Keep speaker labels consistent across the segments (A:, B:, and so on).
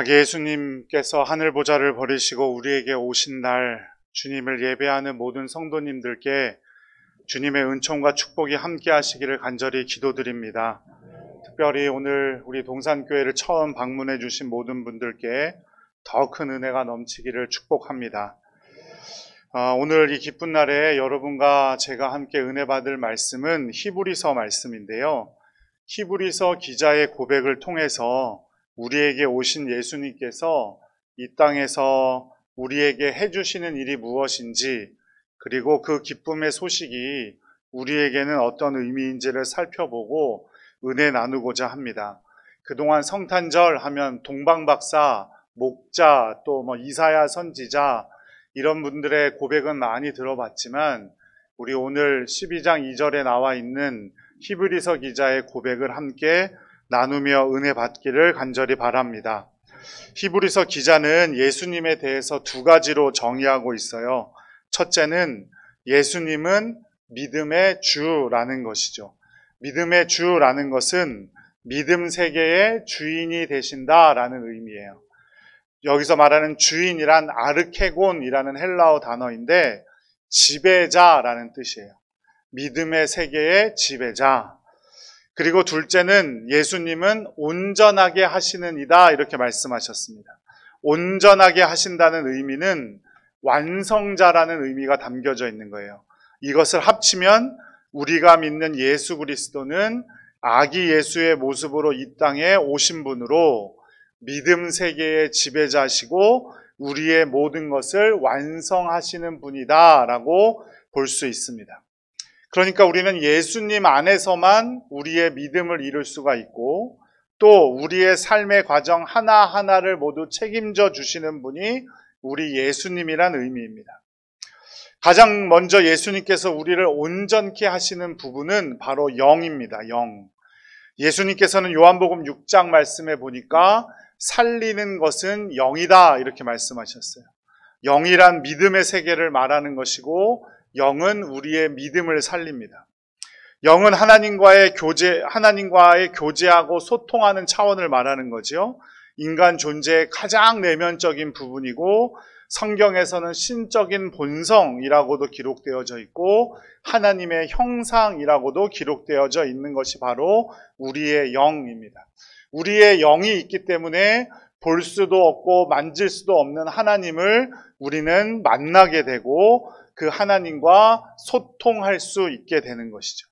A: 예수님께서 하늘 보좌를 버리시고 우리에게 오신 날 주님을 예배하는 모든 성도님들께 주님의 은총과 축복이 함께 하시기를 간절히 기도드립니다. 특별히 오늘 우리 동산교회를 처음 방문해 주신 모든 분들께 더 큰 은혜가 넘치기를 축복합니다. 오늘 이 기쁜 날에 여러분과 제가 함께 은혜 받을 말씀은 히브리서 말씀인데요. 히브리서 기자의 고백을 통해서 우리에게 오신 예수님께서 이 땅에서 우리에게 해주시는 일이 무엇인지, 그리고 그 기쁨의 소식이 우리에게는 어떤 의미인지를 살펴보고 은혜 나누고자 합니다. 그동안 성탄절 하면 동방박사, 목자, 또 이사야 선지자 이런 분들의 고백은 많이 들어봤지만 우리 오늘 12장 2절에 나와 있는 히브리서 기자의 고백을 함께 나누며 은혜 받기를 간절히 바랍니다. 히브리서 기자는 예수님에 대해서 두 가지로 정의하고 있어요. 첫째는 예수님은 믿음의 주라는 것이죠. 믿음의 주라는 것은 믿음 세계의 주인이 되신다라는 의미예요. 여기서 말하는 주인이란 아르케곤이라는 헬라어 단어인데 지배자라는 뜻이에요. 믿음의 세계의 지배자. 그리고 둘째는 예수님은 온전하게 하시는 이다 이렇게 말씀하셨습니다. 온전하게 하신다는 의미는 완성자라는 의미가 담겨져 있는 거예요. 이것을 합치면 우리가 믿는 예수 그리스도는 아기 예수의 모습으로 이 땅에 오신 분으로 믿음 세계의 지배자시고 우리의 모든 것을 완성하시는 분이다라고 볼 수 있습니다. 그러니까 우리는 예수님 안에서만 우리의 믿음을 이룰 수가 있고 또 우리의 삶의 과정 하나하나를 모두 책임져 주시는 분이 우리 예수님이란 의미입니다. 가장 먼저 예수님께서 우리를 온전케 하시는 부분은 바로 영입니다. 영. 예수님께서는 요한복음 6장 말씀에 보니까 살리는 것은 영이다 이렇게 말씀하셨어요. 영이란 믿음의 세계를 말하는 것이고 영은 우리의 믿음을 살립니다. 영은 하나님과의 교제하고 소통하는 차원을 말하는 거죠. 인간 존재의 가장 내면적인 부분이고 성경에서는 신적인 본성이라고도 기록되어져 있고 하나님의 형상이라고도 기록되어져 있는 것이 바로 우리의 영입니다. 우리의 영이 있기 때문에 볼 수도 없고 만질 수도 없는 하나님을 우리는 만나게 되고 그 하나님과 소통할 수 있게 되는 것이죠.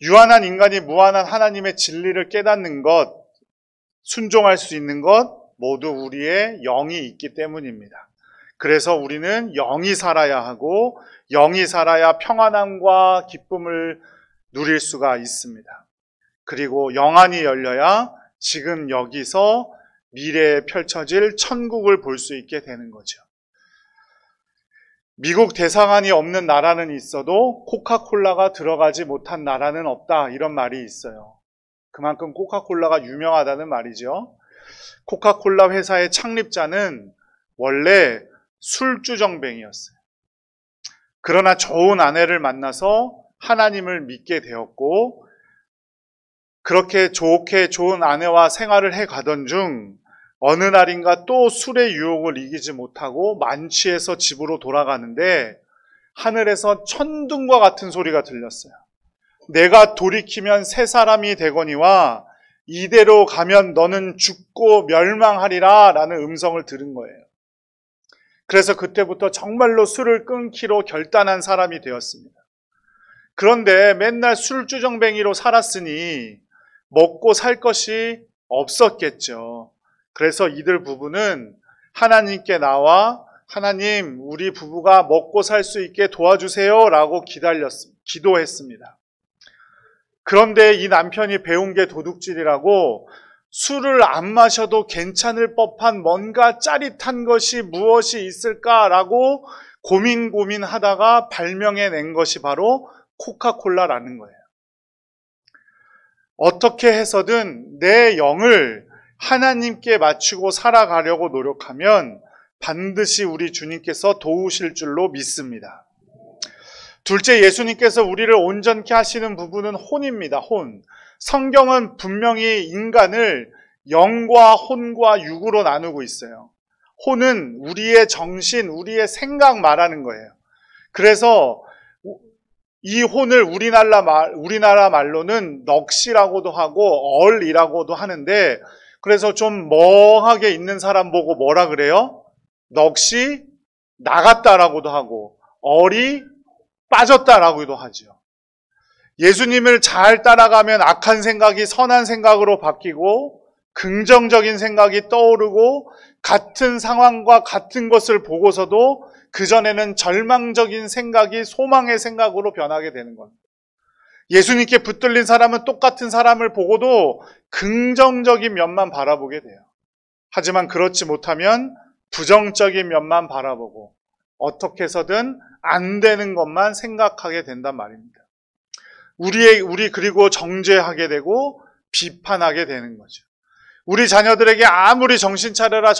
A: 유한한 인간이 무한한 하나님의 진리를 깨닫는 것, 순종할 수 있는 것 모두 우리의 영이 있기 때문입니다. 그래서 우리는 영이 살아야 하고 영이 살아야 평안함과 기쁨을 누릴 수가 있습니다. 그리고 영안이 열려야 지금 여기서 미래에 펼쳐질 천국을 볼 수 있게 되는 거죠. 미국 대사관이 없는 나라는 있어도 코카콜라가 들어가지 못한 나라는 없다 이런 말이 있어요. 그만큼 코카콜라가 유명하다는 말이죠. 코카콜라 회사의 창립자는 원래 술주정뱅이였어요. 그러나 좋은 아내를 만나서 하나님을 믿게 되었고 그렇게 좋은 아내와 생활을 해가던 중 어느 날인가 또 술의 유혹을 이기지 못하고 만취해서 집으로 돌아가는데 하늘에서 천둥과 같은 소리가 들렸어요. 내가 돌이키면 새 사람이 되거니와 이대로 가면 너는 죽고 멸망하리라 라는 음성을 들은 거예요. 그래서 그때부터 정말로 술을 끊기로 결단한 사람이 되었습니다. 그런데 맨날 술주정뱅이로 살았으니 먹고 살 것이 없었겠죠. 그래서 이들 부부는 하나님께 나와 하나님 우리 부부가 먹고 살 수 있게 도와주세요 라고 기도했습니다. 그런데 이 남편이 배운 게 도둑질이라고 술을 안 마셔도 괜찮을 법한 뭔가 짜릿한 것이 무엇이 있을까라고 고민하다가 발명해낸 것이 바로 코카콜라라는 거예요. 어떻게 해서든 내 영을 하나님께 맞추고 살아가려고 노력하면 반드시 우리 주님께서 도우실 줄로 믿습니다. 둘째, 예수님께서 우리를 온전케 하시는 부분은 혼입니다. 혼. 성경은 분명히 인간을 영과 혼과 육으로 나누고 있어요. 혼은 우리의 정신, 우리의 생각 말하는 거예요. 그래서 이 혼을 우리나라 말로는 넋이라고도 하고 얼이라고도 하는데, 그래서 좀 멍하게 있는 사람 보고 뭐라 그래요? 넋이 나갔다라고도 하고 얼이 빠졌다라고도 하죠. 예수님을 잘 따라가면 악한 생각이 선한 생각으로 바뀌고 긍정적인 생각이 떠오르고 같은 상황과 같은 것을 보고서도 그전에는 절망적인 생각이 소망의 생각으로 변하게 되는 겁니다. 예수님께 붙들린 사람은 똑같은 사람을 보고도 긍정적인 면만 바라보게 돼요. 하지만 그렇지 못하면 부정적인 면만 바라보고 어떻게 해서든 안 되는 것만 생각하게 된단 말입니다. 우리 그리고 정죄하게 되고 비판하게 되는 거죠. 우리 자녀들에게 아무리 정신 차려라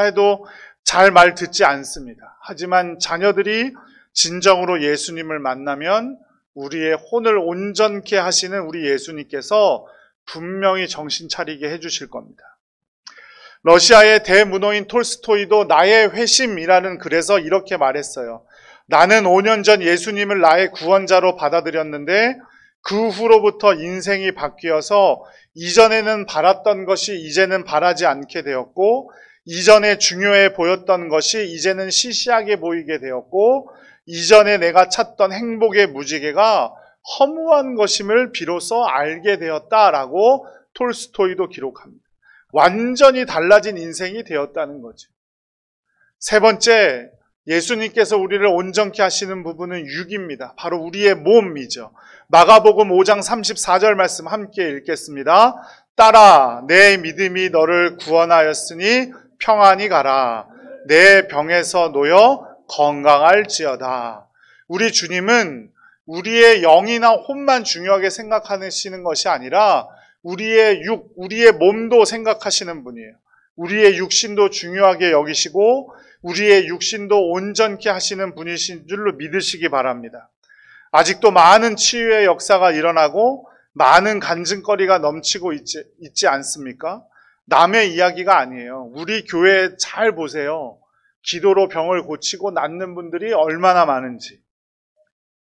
A: 해도 잘 말 듣지 않습니다. 하지만 자녀들이 진정으로 예수님을 만나면 우리의 혼을 온전케 하시는 우리 예수님께서 분명히 정신 차리게 해주실 겁니다. 러시아의 대문호인 톨스토이도 나의 회심이라는 글에서 이렇게 말했어요. 나는 5년 전 예수님을 나의 구원자로 받아들였는데 그 후로부터 인생이 바뀌어서 이전에는 바랐던 것이 이제는 바라지 않게 되었고, 이전에 중요해 보였던 것이 이제는 시시하게 보이게 되었고, 이전에 내가 찾던 행복의 무지개가 허무한 것임을 비로소 알게 되었다라고 톨스토이도 기록합니다. 완전히 달라진 인생이 되었다는 거죠. 세 번째, 예수님께서 우리를 온전케 하시는 부분은 육입니다. 바로 우리의 몸이죠. 마가복음 5장 34절 말씀 함께 읽겠습니다. 딸아, 내 믿음이 너를 구원하였으니 평안히 가라. 내 병에서 놓여 건강할지어다. 우리 주님은 우리의 영이나 혼만 중요하게 생각하시는 것이 아니라 우리의 육, 우리의 몸도 생각하시는 분이에요. 우리의 육신도 중요하게 여기시고 우리의 육신도 온전케 하시는 분이신 줄로 믿으시기 바랍니다. 아직도 많은 치유의 역사가 일어나고 많은 간증거리가 넘치고 있지 않습니까? 남의 이야기가 아니에요. 우리 교회 잘 보세요. 기도로 병을 고치고 낫는 분들이 얼마나 많은지.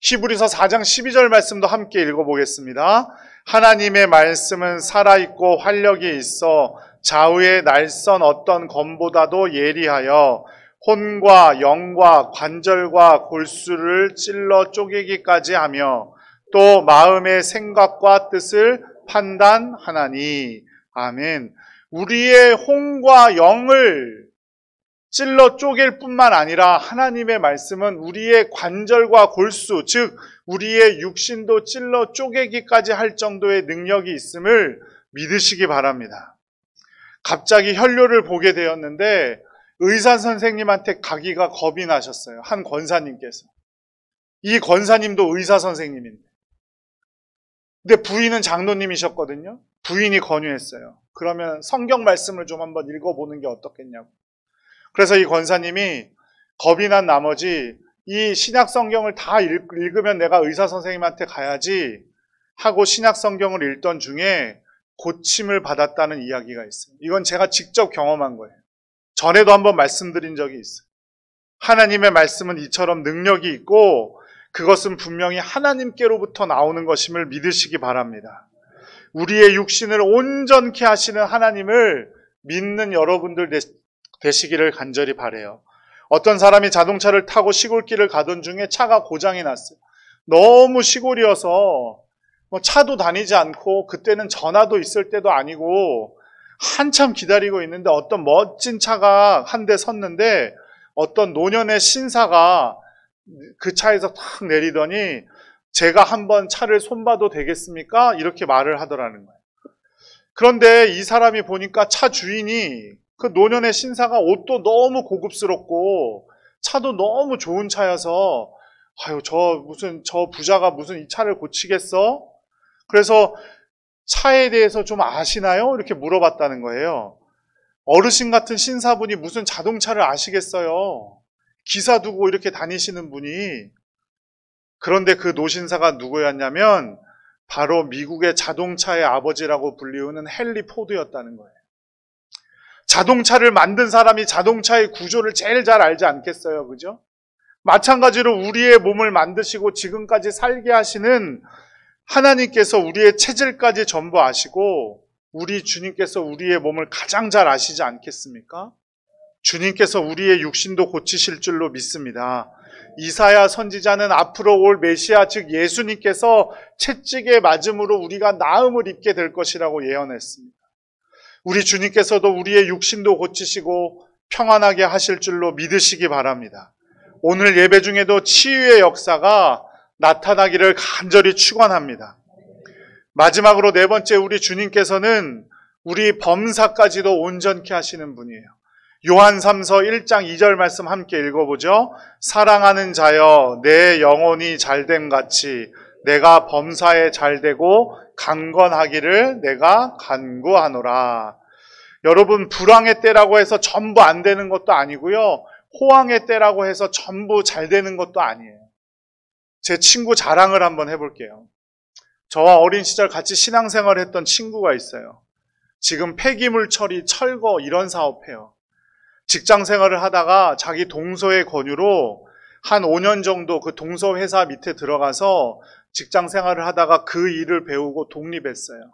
A: 히브리서 4장 12절 말씀도 함께 읽어보겠습니다. 하나님의 말씀은 살아있고 활력이 있어 좌우의 날선 어떤 검보다도 예리하여 혼과 영과 관절과 골수를 찔러 쪼개기까지 하며 또 마음의 생각과 뜻을 판단하나니. 아멘. 우리의 혼과 영을 찔러 쪼갤 뿐만 아니라 하나님의 말씀은 우리의 관절과 골수, 즉 우리의 육신도 찔러 쪼개기까지 할 정도의 능력이 있음을 믿으시기 바랍니다. 갑자기 혈뇨를 보게 되었는데 의사 선생님한테 가기가 겁이 나셨어요. 한 권사님께서. 이 권사님도 의사 선생님인데. 근데 부인은 장로님이셨거든요. 부인이 권유했어요. 그러면 성경 말씀을 좀 한번 읽어보는 게 어떻겠냐고. 그래서 이 권사님이 겁이 난 나머지 이 신약 성경을 다 읽으면 내가 의사 선생님한테 가야지 하고 신약 성경을 읽던 중에 고침을 받았다는 이야기가 있어요. 이건 제가 직접 경험한 거예요. 전에도 한번 말씀드린 적이 있어요. 하나님의 말씀은 이처럼 능력이 있고 그것은 분명히 하나님께로부터 나오는 것임을 믿으시기 바랍니다. 우리의 육신을 온전케 하시는 하나님을 믿는 여러분들 되시기를 간절히 바라요. 어떤 사람이 자동차를 타고 시골길을 가던 중에 차가 고장이 났어요. 너무 시골이어서 차도 다니지 않고 그때는 전화도 있을 때도 아니고 한참 기다리고 있는데 어떤 멋진 차가 한 대 섰는데 어떤 노년의 신사가 그 차에서 탁 내리더니 제가 한번 차를 손봐도 되겠습니까? 이렇게 말을 하더라는 거예요. 그런데 이 사람이 보니까 차 주인이 그 노년의 신사가 옷도 너무 고급스럽고 차도 너무 좋은 차여서 아유 저 부자가 무슨 이 차를 고치겠어? 그래서 차에 대해서 좀 아시나요? 이렇게 물어봤다는 거예요. 어르신 같은 신사분이 무슨 자동차를 아시겠어요? 기사 두고 이렇게 다니시는 분이. 그런데 그 노신사가 누구였냐면 바로 미국의 자동차의 아버지라고 불리우는 헨리 포드였다는 거예요. 자동차를 만든 사람이 자동차의 구조를 제일 잘 알지 않겠어요? 그죠? 마찬가지로 우리의 몸을 만드시고 지금까지 살게 하시는 하나님께서 우리의 체질까지 전부 아시고 우리 주님께서 우리의 몸을 가장 잘 아시지 않겠습니까? 주님께서 우리의 육신도 고치실 줄로 믿습니다. 이사야 선지자는 앞으로 올 메시아 즉 예수님께서 채찍에 맞음으로 우리가 나음을 입게 될 것이라고 예언했습니다. 우리 주님께서도 우리의 육신도 고치시고 평안하게 하실 줄로 믿으시기 바랍니다. 오늘 예배 중에도 치유의 역사가 나타나기를 간절히 축원합니다. 마지막으로 네 번째, 우리 주님께서는 우리 범사까지도 온전케 하시는 분이에요. 요한 3서 1장 2절 말씀 함께 읽어보죠. 사랑하는 자여 내 영혼이 잘됨 같이 내가 범사에 잘되고 강건하기를 내가 간구하노라. 여러분, 불황의 때라고 해서 전부 안 되는 것도 아니고요, 호황의 때라고 해서 전부 잘 되는 것도 아니에요. 제 친구 자랑을 한번 해볼게요. 저와 어린 시절 같이 신앙생활을 했던 친구가 있어요. 지금 폐기물 처리, 철거 이런 사업해요. 직장 생활을 하다가 자기 동서의 권유로 한 5년 정도 그 동서 회사 밑에 들어가서 직장 생활을 하다가 그 일을 배우고 독립했어요.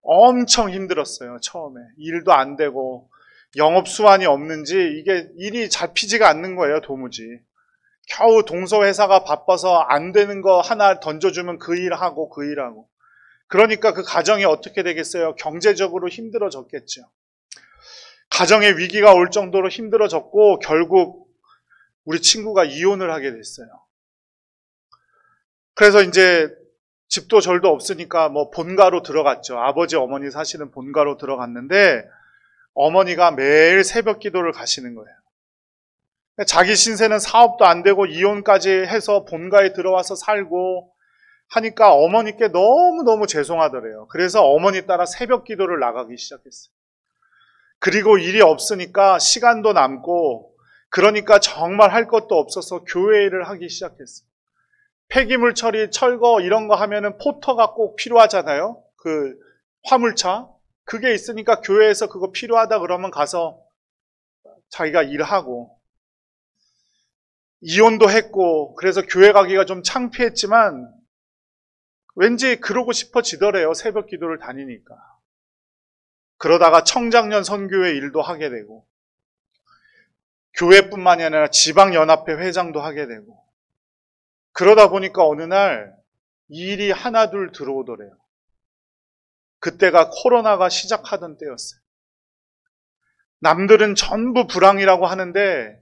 A: 엄청 힘들었어요. 처음에 일도 안 되고 영업 수완이 없는지 이게 일이 잡히지가 않는 거예요. 도무지. 겨우 동서 회사가 바빠서 안 되는 거 하나 던져주면 그 일하고 그 일하고. 그러니까 그 가정이 어떻게 되겠어요? 경제적으로 힘들어졌겠죠. 가정의 위기가 올 정도로 힘들어졌고 결국 우리 친구가 이혼을 하게 됐어요. 그래서 이제 집도 절도 없으니까 뭐 본가로 들어갔죠. 아버지 어머니 사시는 본가로 들어갔는데 어머니가 매일 새벽 기도를 가시는 거예요. 자기 신세는 사업도 안 되고 이혼까지 해서 본가에 들어와서 살고 하니까 어머니께 너무너무 죄송하더래요. 그래서 어머니 따라 새벽 기도를 나가기 시작했어요. 그리고 일이 없으니까 시간도 남고 그러니까 정말 할 것도 없어서 교회 일을 하기 시작했어요. 폐기물 처리, 철거 이런 거 하면은 포터가 꼭 필요하잖아요. 그 화물차. 그게 있으니까 교회에서 그거 필요하다 그러면 가서 자기가 일하고 이혼도 했고 그래서 교회 가기가 좀 창피했지만 왠지 그러고 싶어지더래요. 새벽 기도를 다니니까. 그러다가 청장년 선교회 일도 하게 되고 교회뿐만이 아니라 지방연합회 회장도 하게 되고 그러다 보니까 어느 날 일이 하나둘 들어오더래요. 그때가 코로나가 시작하던 때였어요. 남들은 전부 불황이라고 하는데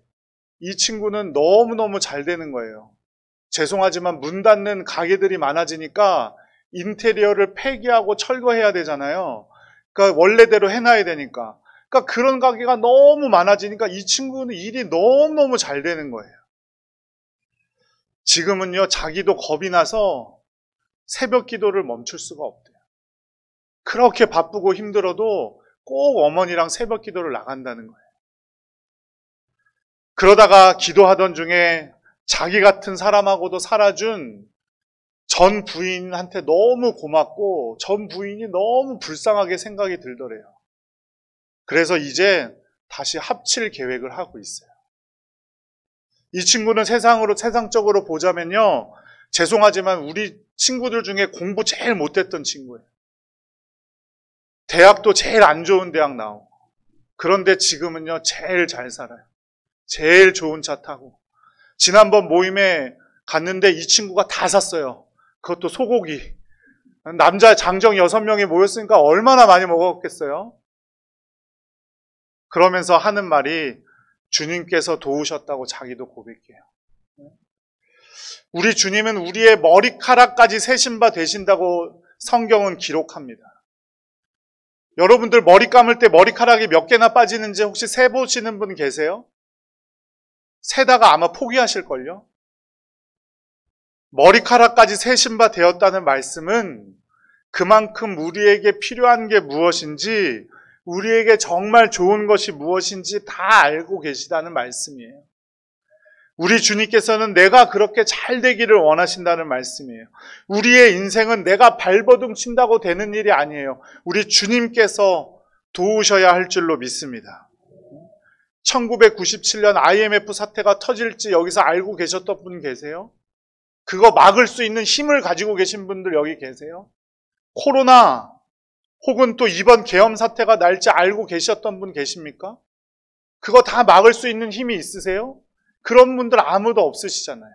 A: 이 친구는 너무너무 잘 되는 거예요. 죄송하지만 문 닫는 가게들이 많아지니까 인테리어를 폐기하고 철거해야 되잖아요. 그러니까 원래대로 해놔야 되니까. 그러니까 그런 가게가 너무 많아지니까 이 친구는 일이 너무너무 잘 되는 거예요. 지금은요, 자기도 겁이 나서 새벽 기도를 멈출 수가 없대요. 그렇게 바쁘고 힘들어도 꼭 어머니랑 새벽 기도를 나간다는 거예요. 그러다가 기도하던 중에 자기 같은 사람하고도 살아준 전 부인한테 너무 고맙고 전 부인이 너무 불쌍하게 생각이 들더래요. 그래서 이제 다시 합칠 계획을 하고 있어요. 이 친구는 세상적으로 보자면요, 죄송하지만 우리 친구들 중에 공부 제일 못했던 친구예요. 대학도 제일 안 좋은 대학 나오고. 그런데 지금은요, 제일 잘 살아요. 제일 좋은 차 타고. 지난번 모임에 갔는데 이 친구가 다 샀어요. 그것도 소고기. 남자 장정 6명이 모였으니까 얼마나 많이 먹었겠어요? 그러면서 하는 말이 주님께서 도우셨다고 자기도 고백해요. 우리 주님은 우리의 머리카락까지 세신 바 되신다고 성경은 기록합니다. 여러분들 머리 감을 때 머리카락이 몇 개나 빠지는지 혹시 세보시는 분 계세요? 세다가 아마 포기하실걸요? 머리카락까지 세신 바 되었다는 말씀은 그만큼 우리에게 필요한 게 무엇인지, 우리에게 정말 좋은 것이 무엇인지 다 알고 계시다는 말씀이에요. 우리 주님께서는 내가 그렇게 잘 되기를 원하신다는 말씀이에요. 우리의 인생은 내가 발버둥 친다고 되는 일이 아니에요. 우리 주님께서 도우셔야 할 줄로 믿습니다. 1997년 IMF 사태가 터질지 여기서 알고 계셨던 분 계세요? 그거 막을 수 있는 힘을 가지고 계신 분들 여기 계세요? 코로나 혹은 또 이번 계엄 사태가 날지 알고 계셨던 분 계십니까? 그거 다 막을 수 있는 힘이 있으세요? 그런 분들 아무도 없으시잖아요.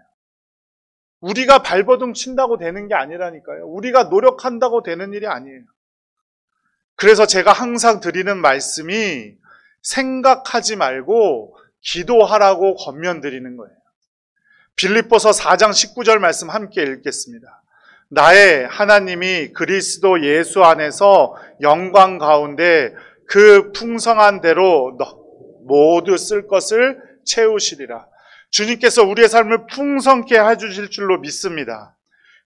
A: 우리가 발버둥 친다고 되는 게 아니라니까요. 우리가 노력한다고 되는 일이 아니에요. 그래서 제가 항상 드리는 말씀이 생각하지 말고 기도하라고 권면드리는 거예요. 빌립보서 4장 19절 말씀 함께 읽겠습니다. 나의 하나님이 그리스도 예수 안에서 영광 가운데 그 풍성한 대로 모두 쓸 것을 채우시리라. 주님께서 우리의 삶을 풍성케 해주실 줄로 믿습니다.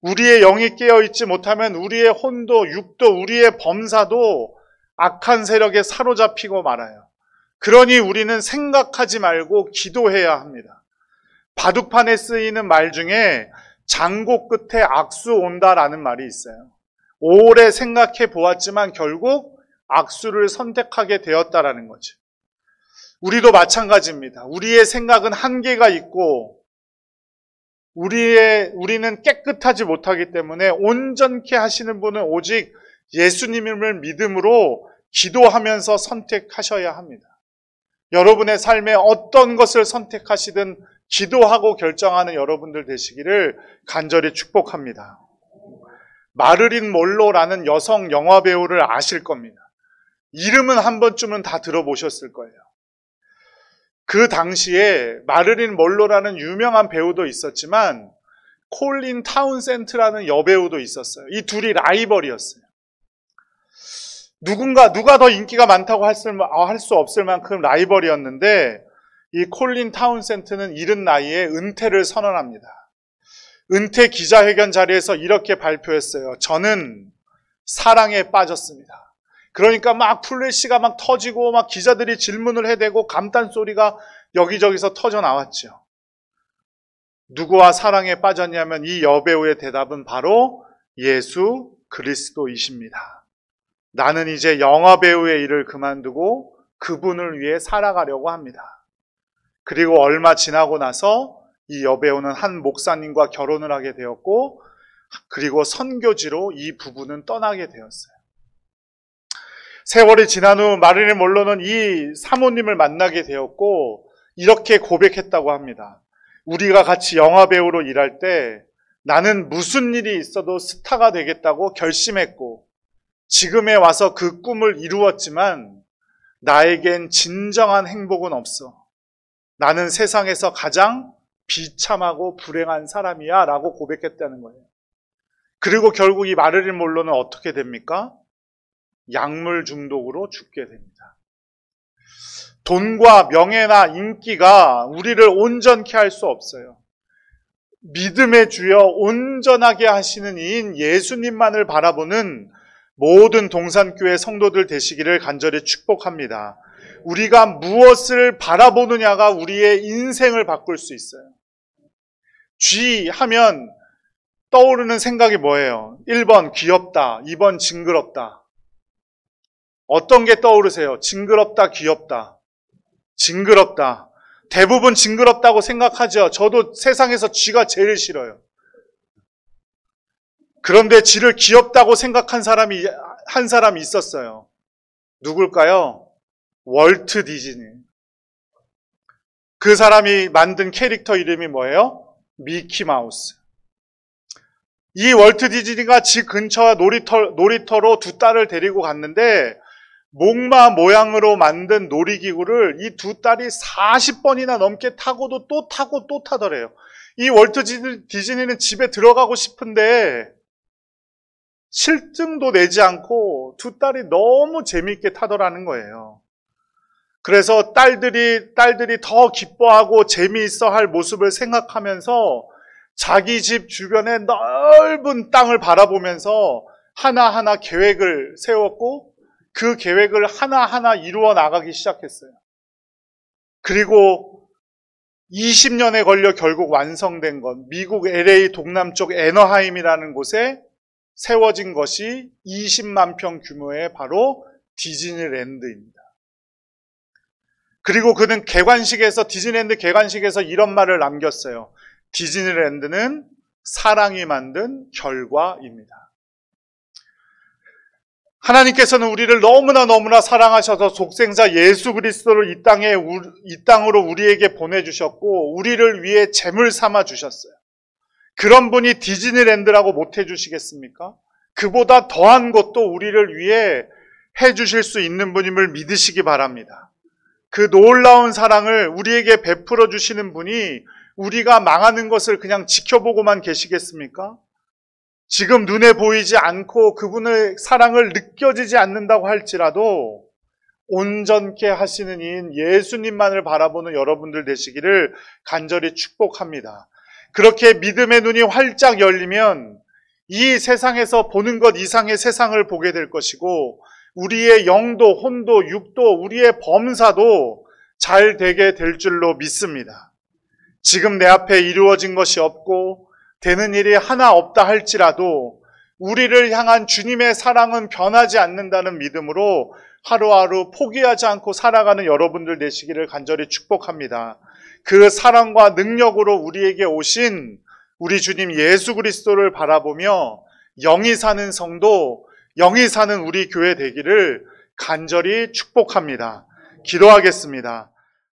A: 우리의 영이 깨어있지 못하면 우리의 혼도, 육도, 우리의 범사도 악한 세력에 사로잡히고 말아요. 그러니 우리는 생각하지 말고 기도해야 합니다. 바둑판에 쓰이는 말 중에 장고 끝에 악수 온다라는 말이 있어요. 오래 생각해 보았지만 결국 악수를 선택하게 되었다라는 거죠. 우리도 마찬가지입니다. 우리의 생각은 한계가 있고 우리는 깨끗하지 못하기 때문에 온전케 하시는 분은 오직 예수님을 믿음으로 기도하면서 선택하셔야 합니다. 여러분의 삶에 어떤 것을 선택하시든 기도하고 결정하는 여러분들 되시기를 간절히 축복합니다. 마를린 몰로라는 여성 영화 배우를 아실 겁니다. 이름은 한 번쯤은 다 들어보셨을 거예요. 그 당시에 마를린 몰로라는 유명한 배우도 있었지만 콜린 타운센트라는 여배우도 있었어요. 이 둘이 라이벌이었어요. 누가 더 인기가 많다고 할 수 없을 만큼 라이벌이었는데 이 콜린 타운센트는 이른 나이에 은퇴를 선언합니다. 은퇴 기자회견 자리에서 이렇게 발표했어요. 저는 사랑에 빠졌습니다. 그러니까 막 플래시가 막 터지고 막 기자들이 질문을 해대고 감탄 소리가 여기저기서 터져 나왔죠. 누구와 사랑에 빠졌냐면 이 여배우의 대답은 바로 예수 그리스도이십니다. 나는 이제 영화 배우의 일을 그만두고 그분을 위해 살아가려고 합니다. 그리고 얼마 지나고 나서 이 여배우는 한 목사님과 결혼을 하게 되었고 그리고 선교지로 이 부부는 떠나게 되었어요. 세월이 지난 후 마릴린 몰로는 이 사모님을 만나게 되었고 이렇게 고백했다고 합니다. 우리가 같이 영화배우로 일할 때 나는 무슨 일이 있어도 스타가 되겠다고 결심했고 지금에 와서 그 꿈을 이루었지만 나에겐 진정한 행복은 없어. 나는 세상에서 가장 비참하고 불행한 사람이야 라고 고백했다는 거예요. 그리고 결국 이 마릴린 몰로는 어떻게 됩니까? 약물 중독으로 죽게 됩니다. 돈과 명예나 인기가 우리를 온전케 할 수 없어요. 믿음의 주여 온전하게 하시는 이인 예수님만을 바라보는 모든 동산교회 성도들 되시기를 간절히 축복합니다. 우리가 무엇을 바라보느냐가 우리의 인생을 바꿀 수 있어요. 쥐 하면 떠오르는 생각이 뭐예요? 1번 귀엽다, 2번 징그럽다. 어떤 게 떠오르세요? 징그럽다, 귀엽다. 징그럽다. 대부분 징그럽다고 생각하죠. 저도 세상에서 쥐가 제일 싫어요. 그런데 쥐를 귀엽다고 생각한 한 사람이 있었어요. 누굴까요? 월트 디즈니. 그 사람이 만든 캐릭터 이름이 뭐예요? 미키 마우스. 이 월트 디즈니가 집 근처 놀이터로 두 딸을 데리고 갔는데 목마 모양으로 만든 놀이기구를 이 두 딸이 40번이나 넘게 타고도 또 타고 또 타더래요. 이 월트 디즈니는 집에 들어가고 싶은데 실증도 내지 않고 두 딸이 너무 재미있게 타더라는 거예요. 그래서 딸들이 더 기뻐하고 재미있어 할 모습을 생각하면서 자기 집 주변의 넓은 땅을 바라보면서 하나하나 계획을 세웠고 그 계획을 하나하나 이루어 나가기 시작했어요. 그리고 20년에 걸려 결국 완성된 것, 미국 LA 동남쪽 애너하임이라는 곳에 세워진 것이 20만 평 규모의 바로 디즈니랜드입니다. 그리고 그는 디즈니랜드 개관식에서 이런 말을 남겼어요. 디즈니랜드는 사랑이 만든 결과입니다. 하나님께서는 우리를 너무나 사랑하셔서 독생자 예수 그리스도를 이 땅으로 우리에게 보내주셨고 우리를 위해 제물 삼아 주셨어요. 그런 분이 디즈니랜드라고 못 해주시겠습니까? 그보다 더한 것도 우리를 위해 해주실 수 있는 분임을 믿으시기 바랍니다. 그 놀라운 사랑을 우리에게 베풀어 주시는 분이 우리가 망하는 것을 그냥 지켜보고만 계시겠습니까? 지금 눈에 보이지 않고 그분의 사랑을 느껴지지 않는다고 할지라도 온전케 하시는 이인 예수님만을 바라보는 여러분들 되시기를 간절히 축복합니다. 그렇게 믿음의 눈이 활짝 열리면 이 세상에서 보는 것 이상의 세상을 보게 될 것이고 우리의 영도, 혼도, 육도, 우리의 범사도 잘 되게 될 줄로 믿습니다. 지금 내 앞에 이루어진 것이 없고 되는 일이 하나 없다 할지라도 우리를 향한 주님의 사랑은 변하지 않는다는 믿음으로 하루하루 포기하지 않고 살아가는 여러분들 되시기를 간절히 축복합니다. 그 사랑과 능력으로 우리에게 오신 우리 주님 예수 그리스도를 바라보며 영이 사는 성도, 영이 사는 우리 교회 되기를 간절히 축복합니다. 기도하겠습니다.